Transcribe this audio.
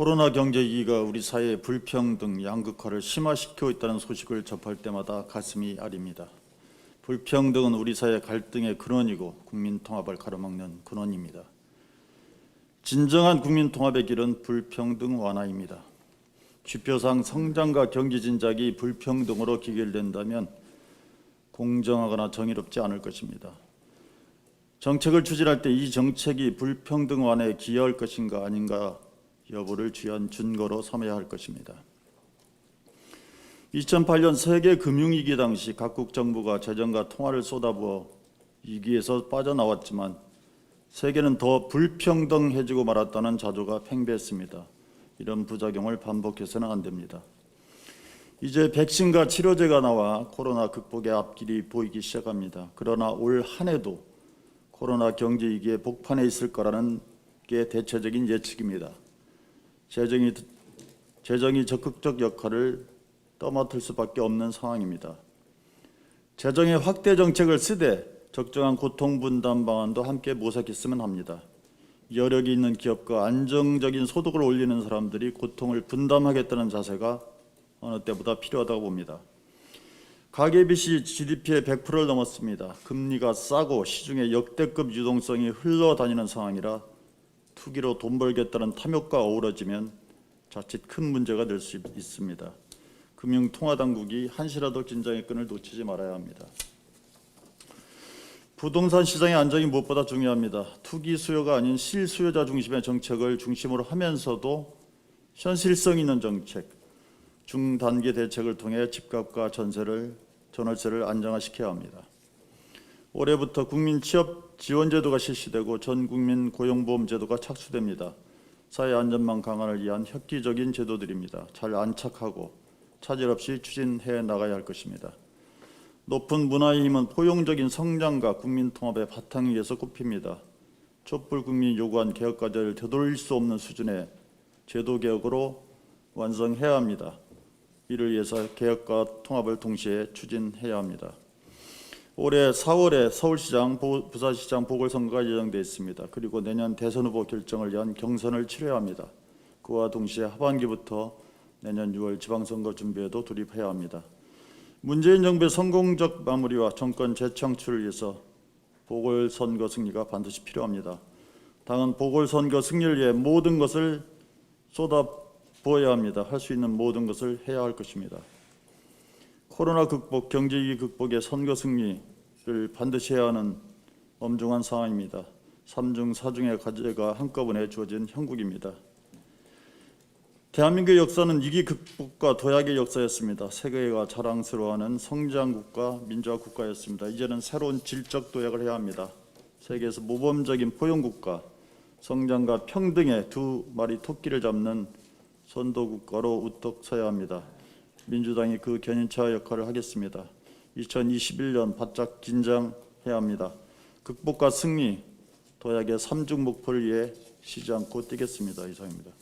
코로나 경제 위기가 우리 사회의 불평등, 양극화를 심화시키고 있다는 소식을 접할 때마다 가슴이 아립니다. 불평등은 우리 사회 갈등의 근원이고 국민 통합을 가로막는 근원입니다. 진정한 국민 통합의 길은 불평등 완화입니다. 지표상 성장과 경제 진작이 불평등으로 귀결된다면 공정하거나 정의롭지 않을 것입니다. 정책을 추진할 때 이 정책이 불평등 완화에 기여할 것인가 아닌가 여부를 주요한 증거로 삼아야 할 것입니다. 2008년 세계 금융위기 당시 각국 정부가 재정과 통화를 쏟아부어 위기에서 빠져나왔지만 세계는 더 불평등해지고 말았다는 자조가 팽배했습니다. 이런 부작용을 반복해서는 안 됩니다. 이제 백신과 치료제가 나와 코로나 극복의 앞길이 보이기 시작합니다. 그러나 올 한 해도 코로나 경제 위기의 복판에 있을 거라는 게 대체적인 예측입니다. 재정이 적극적 역할을 떠맡을 수밖에 없는 상황입니다. 재정의 확대 정책을 쓰되 적정한 고통 분담 방안도 함께 모색했으면 합니다. 여력이 있는 기업과 안정적인 소득을 올리는 사람들이 고통을 분담하겠다는 자세가 어느 때보다 필요하다고 봅니다. 가계빚이 GDP의 100%를 넘었습니다. 금리가 싸고 시중에 역대급 유동성이 흘러다니는 상황이라 투기로 돈 벌겠다는 탐욕과 어우러지면 자칫 큰 문제가 될 수 있습니다. 금융통화당국이 한시라도 긴장의 끈을 놓치지 말아야 합니다. 부동산 시장의 안정이 무엇보다 중요합니다. 투기 수요가 아닌 실수요자 중심의 정책을 중심으로 하면서도 현실성 있는 정책, 중단기 대책을 통해 집값과 전월세를 안정화시켜야 합니다. 올해부터 국민 취업 지원제도가 실시되고 전 국민 고용보험제도가 착수됩니다. 사회 안전망 강화를 위한 획기적인 제도들입니다. 잘 안착하고 차질 없이 추진해 나가야 할 것입니다. 높은 문화의 힘은 포용적인 성장과 국민 통합의 바탕 위에서 꼽힙니다. 촛불 국민이 요구한 개혁 과제를 되돌릴 수 없는 수준의 제도 개혁으로 완성해야 합니다. 이를 위해서 개혁과 통합을 동시에 추진해야 합니다. 올해 4월에 서울시장, 부산시장 보궐선거가 예정되어 있습니다. 그리고 내년 대선 후보 결정을 위한 경선을 치러야 합니다. 그와 동시에 하반기부터 내년 6월 지방선거 준비에도 돌입해야 합니다. 문재인 정부의 성공적 마무리와 정권 재창출을 위해서 보궐선거 승리가 반드시 필요합니다. 당은 보궐선거 승리를 위해 모든 것을 쏟아부어야 합니다. 할 수 있는 모든 것을 해야 할 것입니다. 코로나 극복, 경제위기 극복의 선거 승리를 반드시 해야 하는 엄중한 상황입니다. 3중 4중의 과제가 한꺼번에 주어진 형국입니다. 대한민국의 역사는 위기 극복과 도약의 역사였습니다. 세계가 자랑스러워하는 성장국가, 민주화 국가였습니다. 이제는 새로운 질적 도약을 해야 합니다. 세계에서 모범적인 포용국가, 성장과 평등의 두 마리 토끼를 잡는 선도국가로 우뚝 서야 합니다. 민주당이 그 견인차 역할을 하겠습니다. 2021년 바짝 긴장해야 합니다. 극복과 승리, 도약의 3중 목표를 위해 쉬지 않고 뛰겠습니다. 이상입니다.